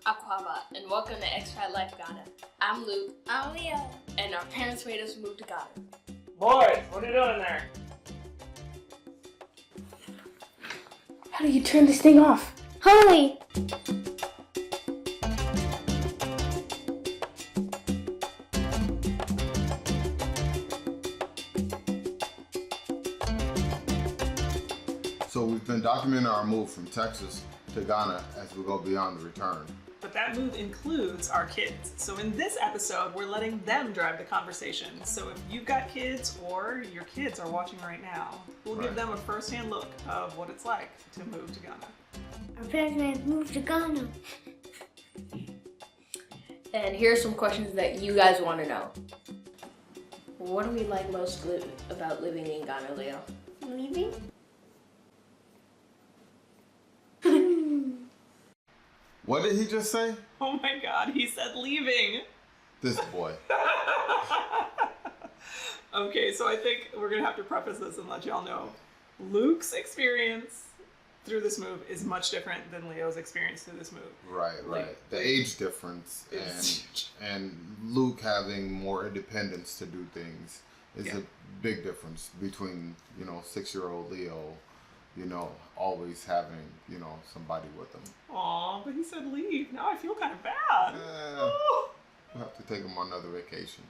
Aquaba, and welcome to Expat Life Ghana. I'm Luke. I'm Leo. And our parents made us move to Ghana. Boys, what are you doing there? How do you turn this thing off? Hurry! So we've been documenting our move from Texas to Ghana as we go beyond the return. But that move includes our kids. So in this episode, we're letting them drive the conversation. So if you've got kids or your kids are watching right now, we'll give them a first-hand look of what it's like to move to Ghana. Our parents made us move to Ghana. And here's some questions that you guys want to know. What do we like most about living in Ghana, Leo? Leaving? What did he just say? Oh my God, he said leaving. This boy. Okay, so I think we're gonna have to preface this and let y'all know. Luke's experience through this move is much different than Leo's experience through this move. Right. The age difference and Luke having more independence to do things is a big difference between, 6-year-old Leo, always having, somebody with him. Aw, but he said leave. Now I feel kind of bad. We'll have to take him on another vacation.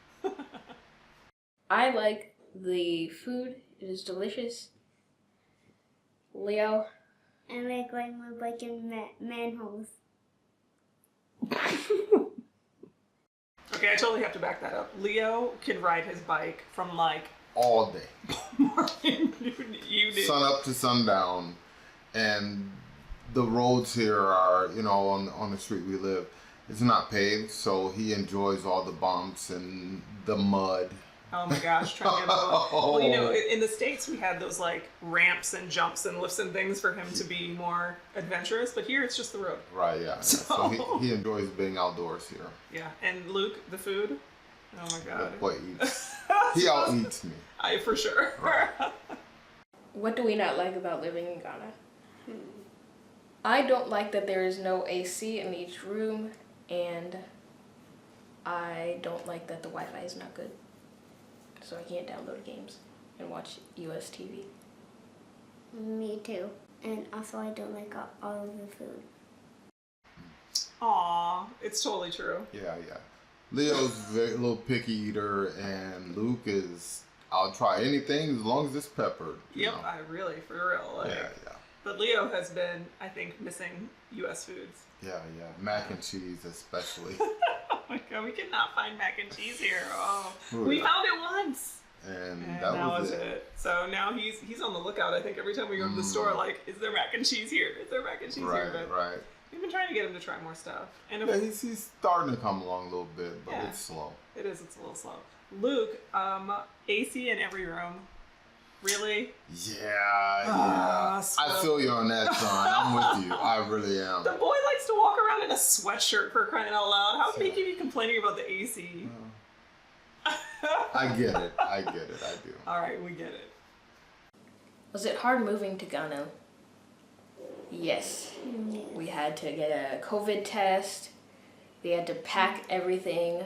I like the food. It is delicious. Leo? I like riding my bike in manholes. Okay, I totally have to back that up. Leo can ride his bike from All day. morning, noon, evening. Sun up to sundown. And the roads here are, on the street we live, it's not paved, so he enjoys all the bumps and the mud. Oh my gosh, trying to get Well, in the States we had those ramps and jumps and lifts and things for him to be more adventurous, but here it's just the road. Right, yeah. So he enjoys being outdoors here. Yeah, and Luke, the food, oh my God. The boy eats. He out-eats me. For sure. Right. What do we not like about living in Ghana? I don't like that there is no AC in each room, and I don't like that the Wi-Fi is not good. So I can't download games and watch US TV. Me too. And also I don't like all of the food. Aw, it's totally true. Yeah. Leo's a little picky eater, and Luke is, I'll try anything as long as it's peppered. Yep, I really, for real. Yeah. But Leo has been, I think, missing US foods. Yeah. Mac and cheese especially. Oh my God, we cannot find mac and cheese here. Oh, Ooh, we yeah. found it once. And that was was it. So now he's on the lookout. I think every time we go to the store, is there mac and cheese here? Is there mac and cheese here? But Right. we've been trying to get him to try more stuff. And He's starting to come along a little bit, but it's slow. It's a little slow. Luke, AC in every room. Really? Yeah. I feel you on that, son. I'm with you. I really am. The boy likes to walk around in a sweatshirt, for crying out loud. How can he keep complaining about the AC? I get it. I do. All right, we get it. Was it hard moving to Ghana? Yes. We had to get a COVID test. We had to pack everything.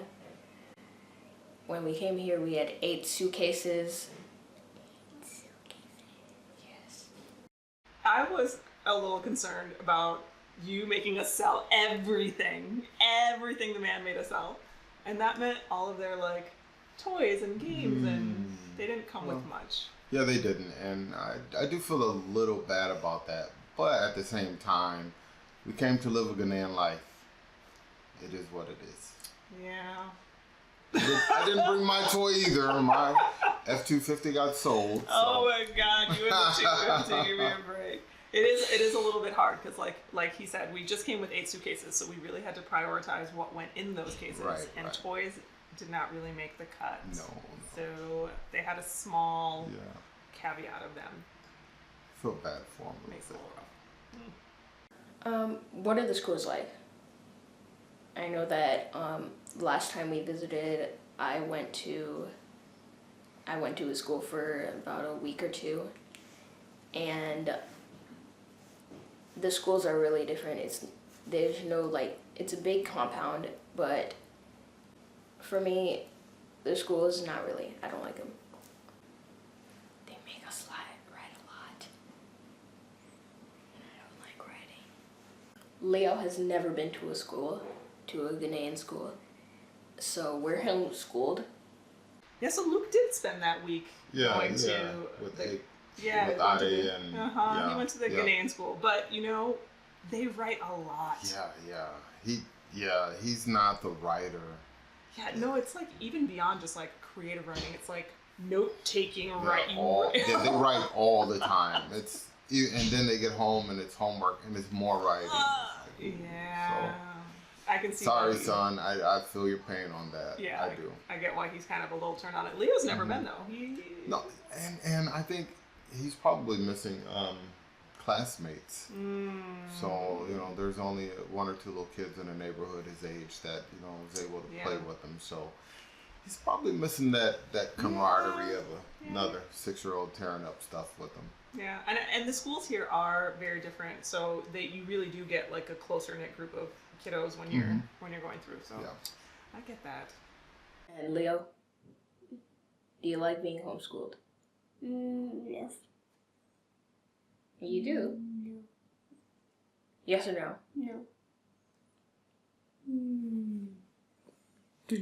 When we came here, we had 8 suitcases. Yes. I was a little concerned about you making us sell everything the man made us sell. And that meant all of their toys and games, and they didn't come with much. Yeah, they didn't, and I do feel a little bad about that. But at the same time, we came to live a Ghanaian life. It is what it is. Yeah. I didn't bring my toy either. My F-250 got sold. So. Oh my God, you and the 250, give me a break. It is a little bit hard because, like he said, we just came with 8 suitcases, so we really had to prioritize what went in those cases. Right. Toys did not really make the cut. No. So they had a small caveat of them. Feel bad for them. Makes it a little rough. What are the schools like? I know that last time we visited, I went to a school for about a week or 2, and the schools are really different. there's no like, it's a big compound, but for me, the school is not really, I don't like them. They make us write a lot. I don't like writing. Leo has never been to a Ghanaian school. So we're homeschooled. Yeah, so Luke did spend that week going with to with the, Ade yeah, and he went to the Ghanaian school, but you know, they write a lot. He's not the writer. Yeah, no, it's like even beyond just like creative writing. It's like note taking, writing. They write all the time. And then they get home and it's homework and it's more writing. Yeah. So, I can see. sorry, son. I feel your pain on that. Yeah, I do. I get why he's kind of a little turned on it. Leo's never been though. No, and I think he's probably missing classmates. So there's only one or two little kids in the neighborhood his age that is able to play with them. So he's probably missing that camaraderie of another 6-year-old tearing up stuff with him. Yeah, and the schools here are very different, so that you really do get like a closer knit group of kiddos when you're going through. So I get that. And Leo, do you like being homeschooled? Yes. You do? No. Yes or no? No.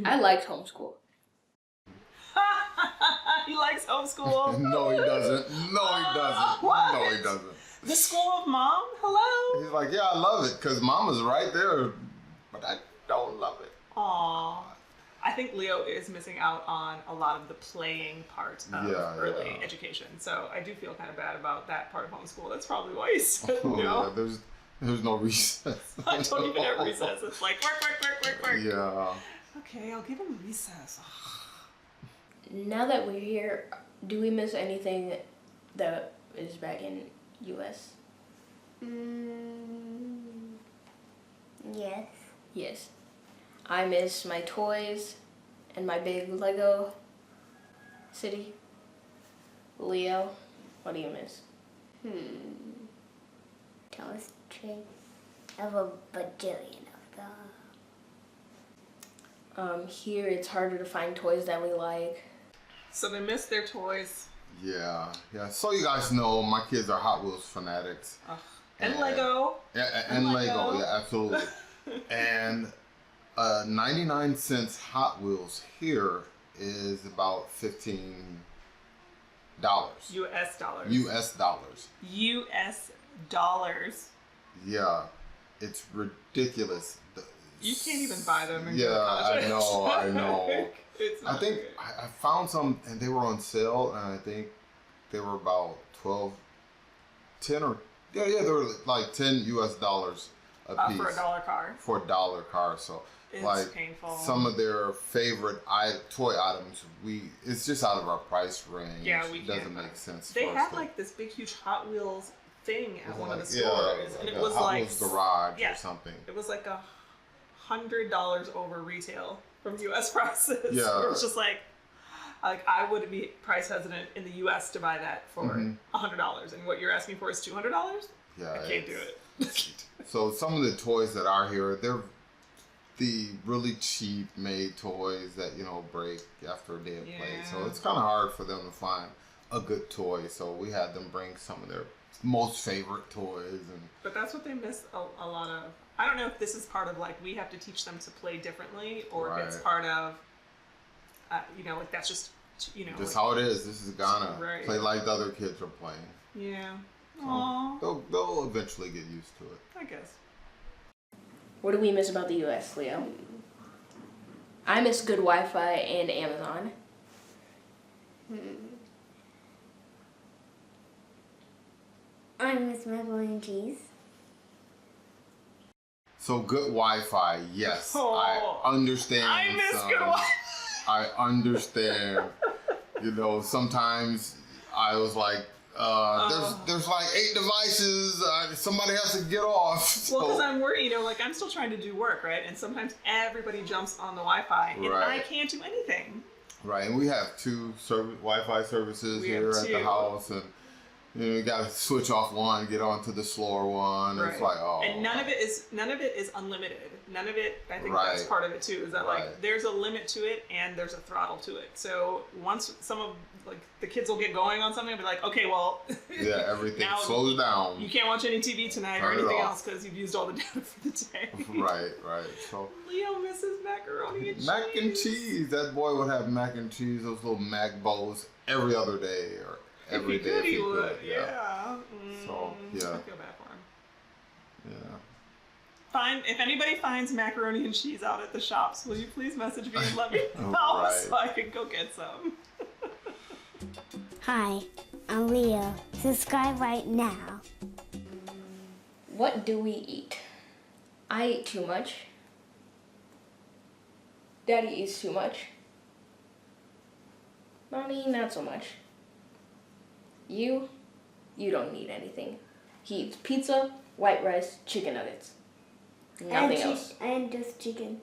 I liked homeschool. He likes homeschool. No, he doesn't. What? No, he doesn't. The school of mom? Hello? He's like, yeah, I love it because mama's right there, but I don't love it. Aww. I think Leo is missing out on a lot of the playing part of early education. So I do feel kind of bad about that part of homeschool. That's probably why he said no. Yeah, there's no recess. I don't even have recess. It's like work. Yeah. Okay, I'll give him recess. Now that we're here, do we miss anything that is back in U.S.? Yes. Yes. I miss my toys and my big Lego city. Leo, what do you miss? Toys train of a bajillion of them. Here it's harder to find toys that we like. So they miss their toys. Yeah. So you guys know, my kids are Hot Wheels fanatics. And Lego. Yeah, and Lego. Yeah, absolutely. And 99 cents Hot Wheels here is about $15. US dollars. US dollars. US dollars. Yeah, it's ridiculous. You can't even buy them. I know. I think I found some, and they were on sale, and I think they were about they were like $10 US a piece. For a dollar car. For a dollar car, so it's painful. Some of their favorite toy items, it's just out of our price range. Yeah, it doesn't make sense. They had like this big, huge Hot Wheels thing at one of the stores, and it was Hot like Wheels garage or something. It was like $100 over retail from U.S. prices. Yeah, it was just like I would be price hesitant in the U.S. to buy that for $100, and what you're asking for is $200. Yeah, I can't do it. So some of the toys that are here, they're the really cheap made toys that break after a day of play. So it's kind of hard for them to find a good toy. So we had them bring some of their most favorite toys, but that's what they miss a lot of. I don't know if this is part of like we have to teach them to play differently, or if it's part of like that's just just how it is. This is Ghana. Right. Play like the other kids are playing. Yeah. So they'll eventually get used to it, I guess. What do we miss about the U.S., Leo? I miss good Wi-Fi and Amazon. I miss macaroni and cheese. So good Wi-Fi, yes. I understand. I miss good Wi-Fi. I understand. Sometimes I was like, there's like 8 devices. Somebody has to get off. So. Well, because I'm worried, I'm still trying to do work, right? And sometimes everybody jumps on the Wi-Fi, and I can't do anything. Right, and we have 2 Wi-Fi services here at the house, and You gotta switch off one, get onto the slower one. Right. It's like, oh. And none of it is unlimited. None of it, I think that's Right. part of it too, is that Right. like there's a limit to it and there's a throttle to it. So once some of like the kids will get going on something, they'll be like, okay, well, Yeah, everything now slows down. you can't watch any TV tonight or Turn it anything off. else because you've used all the data for the day. Right. So Leo misses macaroni and cheese. mac and cheese. That boy would have mac and cheese, those little mac bowls every other day or every day. If he if he would, could. yeah. So, yeah. I feel bad for him. Yeah. If anybody finds macaroni and cheese out at the shops, will you please message me and let me know Right. so I can go get some? Hi, I'm Leo. Subscribe right now. What do we eat? I eat too much. Daddy eats too much. Mommy, not so much. You don't need anything. He eats pizza, white rice, chicken nuggets. Nothing else. And just chicken.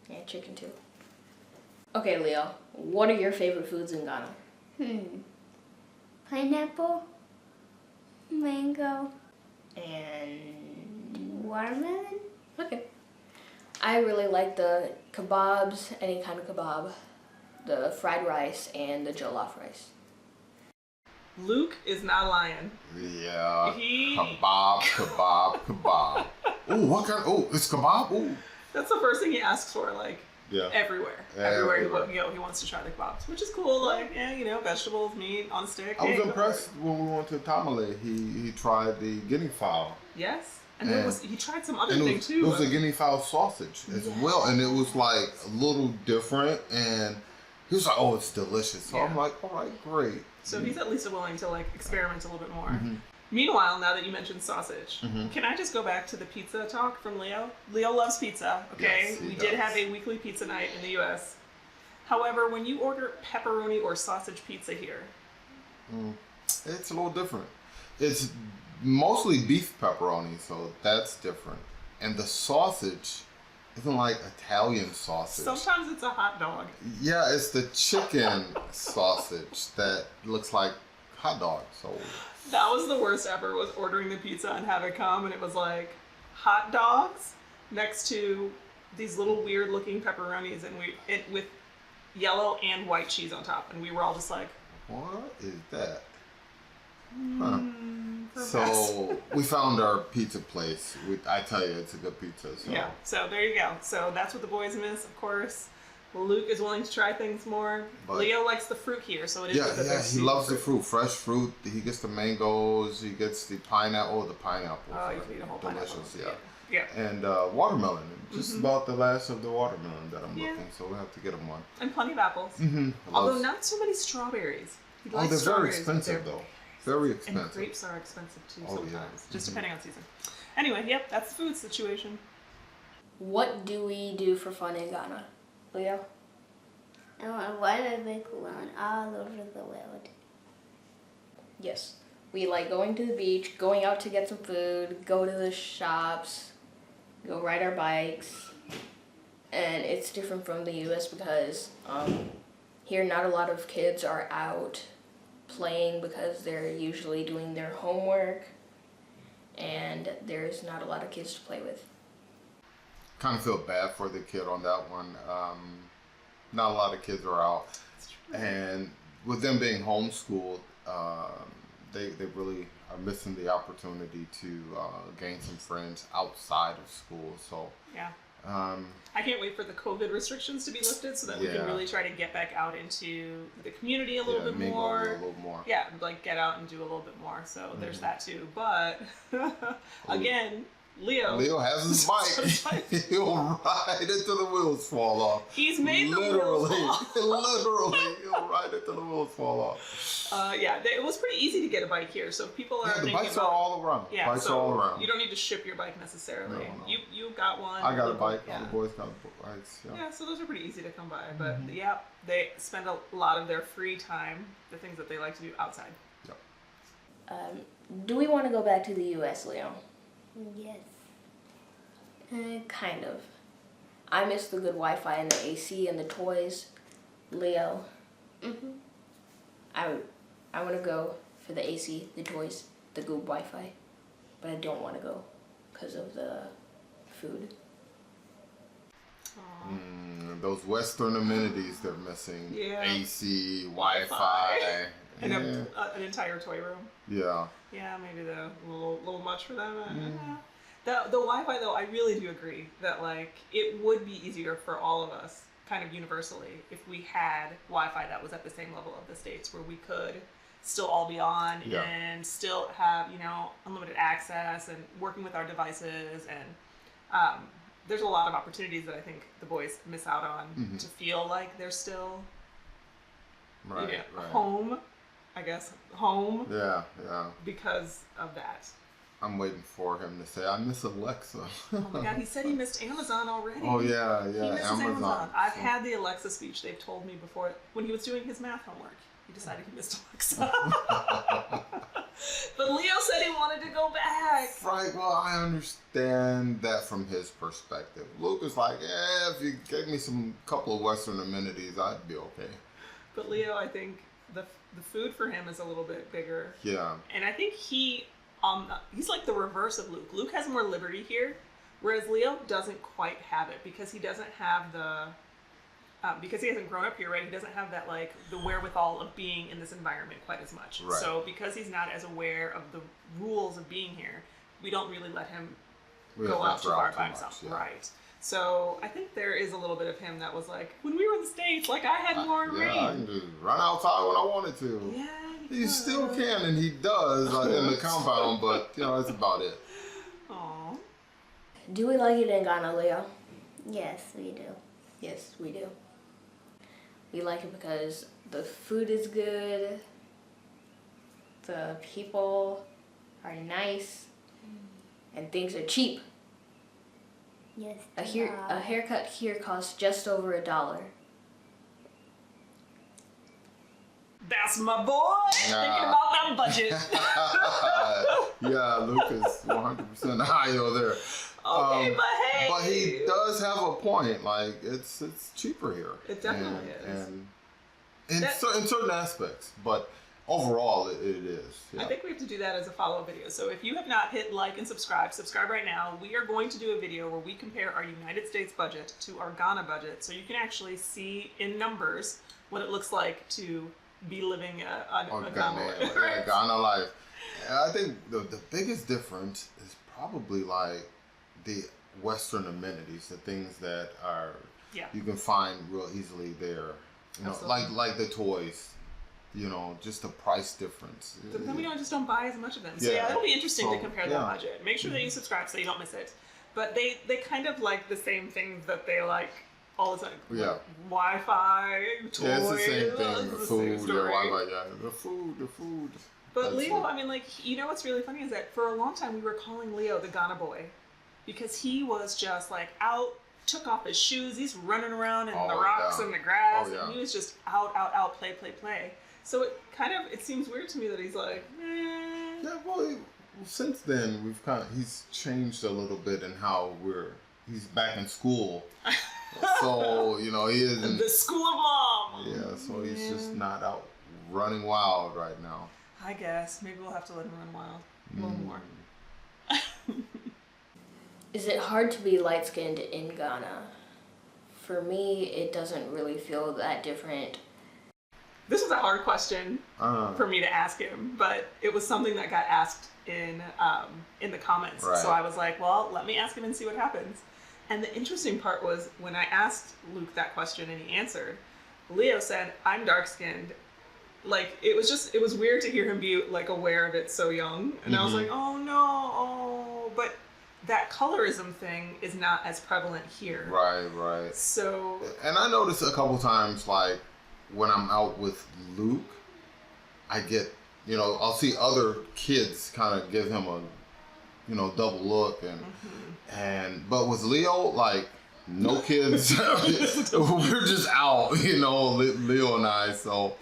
Yeah, chicken too. Okay, Leo, what are your favorite foods in Ghana? Pineapple, mango, And watermelon. okay. I really like the kebabs, any kind of kebab, the fried rice, and the jollof rice. Luke is not lying. Yeah. He- Kebab. Ooh, what kind? Oh, it's kebab. Ooh. That's the first thing he asks for, like Yeah. everywhere. Everywhere he go, he wants to try the kebabs, which is cool. Like, yeah, vegetables, meat on a stick. I was Hey, go for impressed it. when we went to Tamale. He tried the guinea fowl. Yes, and And- there was he tried some other And thing it too. was a guinea fowl sausage as well, and it was like a little different. And he was like, "Oh, it's delicious." So I'm Yeah. like, "All right, great." So he's at least willing to like experiment a little bit more. Mm-hmm. Meanwhile, now that you mentioned sausage, can I just go back to the pizza talk from Leo? Leo loves pizza, okay? Yes, he we did does. have a weekly pizza night in the US. However, when you order pepperoni or sausage pizza here, It's a little different. It's mostly beef pepperoni, so that's different. And the sausage isn't like Italian sausage. sometimes it's a hot dog. Yeah, it's the chicken sausage that looks like hot dog. So That was the worst ever, was ordering the pizza and have it come, and it was like hot dogs next to these little weird looking pepperonis, and with yellow and white cheese on top, and we were all just like, what is that? Huh. perhaps. So we found our pizza place. I tell you, it's a good pizza. So. Yeah, so there you go. So that's what the boys miss, of course. Luke is willing to try things more. But- Leo likes the fruit here, so it is Yeah, good that yeah, there's he loves the fruit, fresh fruit. He gets the mangoes. He gets the pineapple. Oh, the pineapple. Oh, you can eat a whole pineapple. Delicious, yeah. Yeah. And watermelon. Just about the last of the watermelon that I'm Yeah. looking. So we have to get him one. And plenty of apples. Mm-hmm. Although not so many strawberries. He Oh, likes they're very strawberries, but expensive they're- though. Very And expensive. grapes are expensive too Oh, yeah. sometimes, just Mhm. depending on season. Anyway, yep, that's the food situation. What do we do for fun in Ghana? Leo? I want to make one all over the world. Yes. We like going to the beach, going out to get some food, go to the shops, go ride our bikes. And it's different from the US because here not a lot of kids are out playing because they're usually doing their homework, and there's not a lot of kids to play with. Kind of feel bad for the kid on that one. Not a lot of kids are out, and with them being homeschooled, they really are missing the opportunity to gain some friends outside of school. So Yeah. I can't wait for the COVID restrictions to be lifted so that we can Yeah. really try to get back out into the community a little bit mingle more. a little more. Yeah, like get out and do a little bit more. So there's that too. But again, Leo has his bike. He'll ride it till the wheels fall off. He's made the literally, wheels fall off. literally, he'll ride it till the wheels fall off. Yeah, it was pretty easy to get a bike here. So if people are Yeah, the thinking bikes about, are all around. yeah, Bikes so are all around. you don't need to ship your bike necessarily. No. You got one. I got a bike. Yeah. All the boys got bikes. Yeah. Yeah, so those are pretty easy to come by. But yeah, they spend a lot of their free time, the things that they like to do outside. Do we want to go back to the US, Leo? Yes. Kind of. I miss the good Wi-Fi and the AC and the toys. Leo, Mhm. I want to go for the AC, the toys, the good Wi-Fi, but I don't want to go because of the food. Those Western amenities they're missing. Yeah. AC, Wi-Fi. And Yeah. an entire toy room. Yeah. Yeah, maybe a little much for them. The Wi-Fi though, I really do agree that like it would be easier for all of us, kind of universally, if we had Wi-Fi that was at the same level of the States, where we could still all be on and still have, you know, unlimited access and working with our devices. And there's a lot of opportunities that I think the boys miss out on to feel like they're still home, I guess, home. Yeah, yeah. Because of that. I'm waiting for him to say, I miss Alexa. Oh my God, he said he missed Amazon already. Oh yeah, yeah, He misses Amazon. I've So- had the Alexa speech. They've told me before when he was doing his math homework. He decided he missed Alexa. But Leo said he wanted to go back. Right, well, I understand that from his perspective. Luke is like, if you gave me some couple of Western amenities, I'd be okay. But Leo, I think the food for him is a little bit bigger. Yeah. And I think he's like the reverse of Luke. Luke has more liberty here, whereas Leo doesn't quite have it because he doesn't have because he hasn't grown up here, right? He doesn't have that like the wherewithal of being in this environment quite as much. Right. So because he's not as aware of the rules of being here, we don't really let him go out too far by himself. Yeah. Right. So I think there is a little bit of him that was like, when we were in the States, like I had more Yeah, I range. can just run outside when I wanted to. Yeah. He still can, and he does in the compound, but you know, that's about it. Aww. Do we like it in Ghana, Leo? Yes, we do. Yes, we do. We like it because the food is good, the people are nice, and things are cheap. Yes. A haircut here costs just over $1. That's my boy. Thinking about that budget. Yeah, Luke is 100% high over there. Okay, but hey. But he does have a point. Like it's cheaper here. It definitely is. And in certain aspects, but overall it is. Yeah. I think we have to do that as a follow-up video. So if you have not hit like and subscribe right now. We are going to do a video where we compare our United States budget to our Ghana budget, so you can actually see in numbers what it looks like to be living a Ghana life. Yeah, Ghana life. And I think the biggest difference is probably like the Western amenities, the things that are you can find real easily there. You know, like the toys. You know, just the price difference. But then we just don't buy as much of them. So it'll be interesting to compare that budget. Make sure that you subscribe so you don't miss it. But they kind of like the same things that they like all the time. Yeah. Wi-Fi, toys. Yeah, it's the same thing. The food, Wi-Fi, the food. But That's Leo, it. I mean, like, you know what's really funny is that for a long time we were calling Leo the Ghana boy because he was just like out, took off his shoes, he's running around in the rocks and the grass, and he was just out, play. So it seems weird to me that he's like, Yeah, well, since then he's changed a little bit in how he's back in school. So, you know, he isn't the school of mom. Yeah, so he's just not out running wild right now. I guess maybe we'll have to let him run wild a little more. Is it hard to be light-skinned in Ghana? For me, it doesn't really feel that different. This was a hard question for me to ask him, but it was something that got asked in the comments. Right. So I was like, well, let me ask him and see what happens. And the interesting part was when I asked Luke that question and he answered, Leo said, I'm dark-skinned. Like, it was weird to hear him be like aware of it so young. And I was like, oh no, but that colorism thing is not as prevalent here. Right. So. And I noticed a couple times, like, when I'm out with Luke, I get, you know, I'll see other kids kind of give him a, you know, double look but with Leo, like, no kids. We're just out, you know, Leo and I, so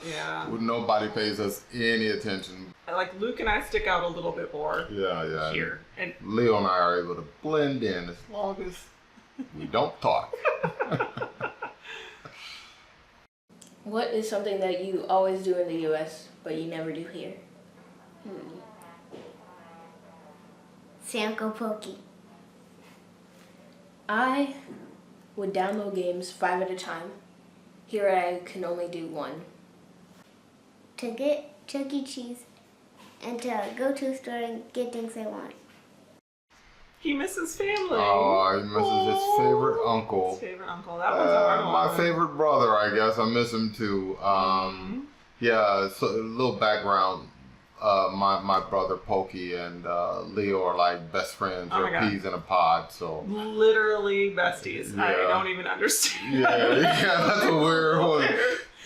nobody pays us any attention. Like, Luke and I stick out a little bit more here. And Leo and I are able to blend in as long as we don't talk. What is something that you always do in the U.S. but you never do here? Say Uncle Pokey. I would download games 5 at a time. Here I can only do 1. To get Chuck E. Cheese and to go to a store and get things I want. He misses family. Oh, he misses his favorite uncle. His favorite uncle. That one's a hard one. My favorite brother, I guess. I miss him too. Yeah, so a little background. My brother Pokey and Leo are like best friends. Oh my They're God. peas in a pod, so. Literally besties. Yeah. I don't even understand. Yeah, that's a weird one.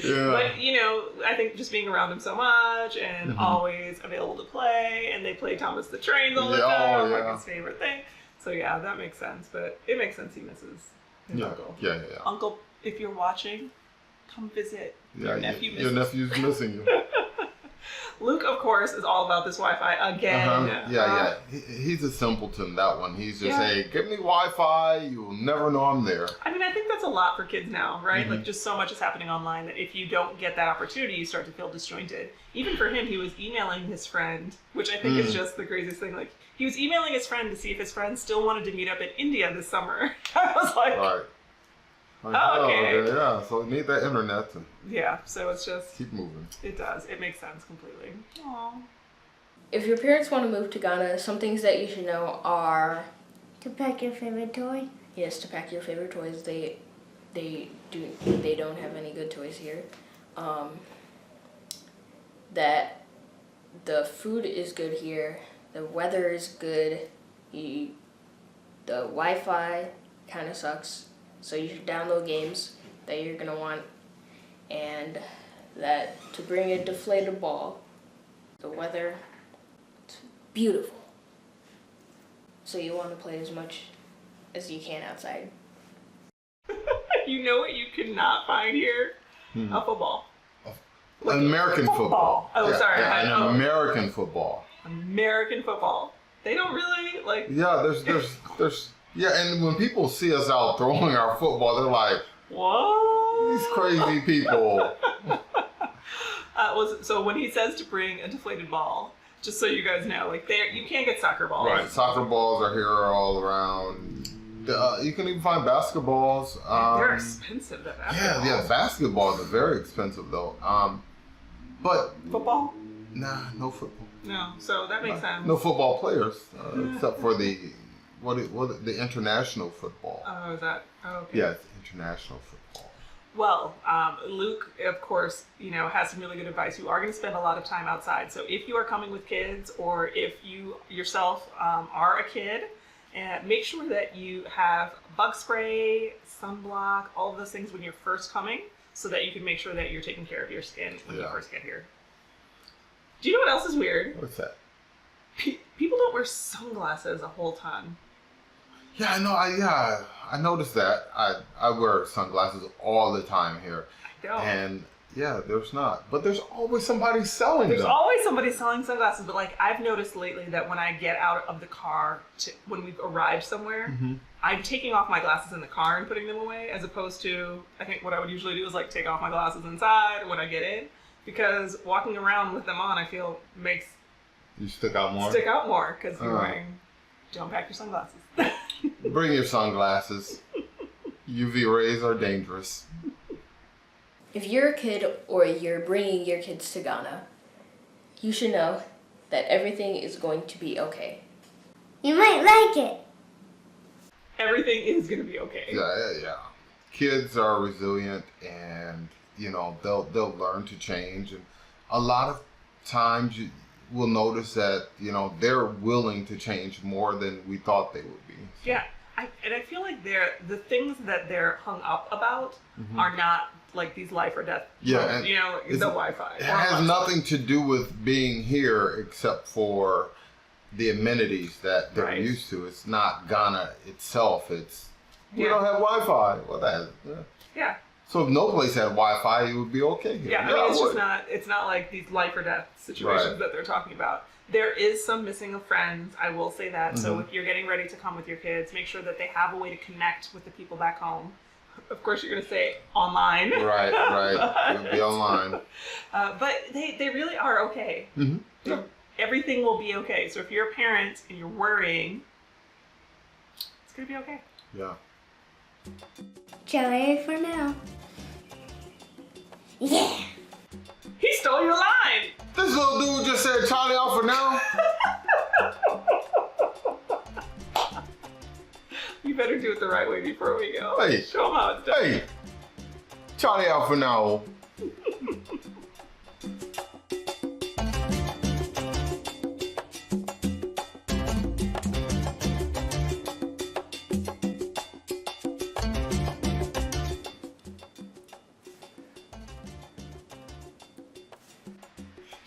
Yeah. But, you know, I think just being around him so much and always available to play, and they play Thomas the Train all the Yeah, time, yeah. like his favorite thing. So, yeah, that makes sense. But it makes sense he misses his uncle. Yeah. Uncle, if you're watching, come visit. Your nephew misses. Your nephew's missing you. Luke, of course, is all about this Wi-Fi again. Yeah. He's a simpleton, that one. He's just, Yeah. hey, give me Wi-Fi. You will never know I'm there. I mean, I think that's a lot for kids now, right? Like, just so much is happening online that if you don't get that opportunity, you start to feel disjointed. Even for him, he was emailing his friend, which I think is just the craziest thing. Like, he was emailing his friend to see if his friend still wanted to meet up in India this summer. I was like, Right. Like, Oh, okay. Yeah, so we need that internet to yeah, so it's just, keep moving. it does. It makes sense completely. Aww. If your parents want to move to Ghana, some things that you should know are, To pack your favorite toy. yes, to pack your favorite toys. They don't have any good toys here. That the food is good here. The weather is good. The Wi-Fi kind of sucks. So you should download games that you're gonna want, and that to bring a deflated ball. The weather, it's beautiful. So you want to play as much as you can outside. You know what you cannot find here? A football. American football. Oh, sorry. Yeah, American football. American football. They don't really, like... Yeah, there's yeah, and when people see us out throwing our football, they're like, What? these crazy people. So when he says to bring a deflated ball, just so you guys know, like you can't get soccer balls. Right, soccer balls are here all around. You can even find basketballs. They're expensive, that basketball. Yeah, basketballs are very expensive though. But Football? nah, no football. No, so that makes sense. No football players, except for the international football. Oh, is that? Oh, okay. Yeah, it's international football. Well, Luke, of course, has some really good advice. You are going to spend a lot of time outside. So if you are coming with kids, or if you yourself are a kid, make sure that you have bug spray, sunblock, all of those things when you're first coming, so that you can make sure that you're taking care of your skin when you first get here. Do you know what else is weird? What's that? People don't wear sunglasses a whole ton. Yeah, I know. I noticed that. I wear sunglasses all the time here. I don't. And yeah, there's not. But there's always somebody selling There's them. always somebody selling sunglasses, but like I've noticed lately that when I get out of the car when we've arrived somewhere, I'm taking off my glasses in the car and putting them away, as opposed to, I think what I would usually do is like take off my glasses inside when I get in, because walking around with them on, I feel makes You stick out more? stick out more because you're wearing, don't pack your sunglasses. Bring your sunglasses. UV rays are dangerous. If you're a kid or you're bringing your kids to Ghana, you should know that everything is going to be okay. You might like it. Everything is going to be okay. Yeah. Kids are resilient, and they'll learn to change. And a lot of times you will notice that they're willing to change more than we thought they would be. Yeah, I feel like the things that they're hung up about are not like these life or death. Yeah, and the Wi-Fi. It has nothing to do with being here except for the amenities that they're used to. It's not Ghana itself. It's we don't have Wi-Fi. Well, that Yeah. So if no place had Wi-Fi, it would be okay here. Yeah, I mean, it's just not. It's not like these life or death situations that they're talking about. There is some missing of friends, I will say that. So if you're getting ready to come with your kids, make sure that they have a way to connect with the people back home. Of course, you're going to say online. Right. It'll be online. But they really are okay. everything will be okay. So if you're a parent and you're worrying, it's gonna be okay. Yeah. Charlie for now. Yeah. He stole your line. This little dude just said Charlie out for now. You better do it the right way before we go. Hey. Show him how it's done. Hey, Charlie out for now.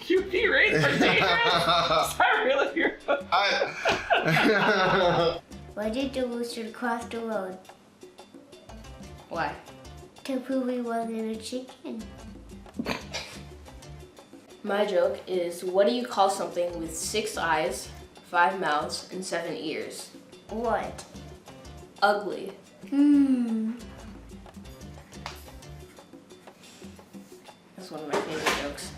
You be ready for dangerous? Is that really your Why did the rooster cross the road? Why? To prove he wasn't a chicken. My joke is, what do you call something with 6 eyes, 5 mouths, and 7 ears? What? Ugly. That's one of my favorite jokes.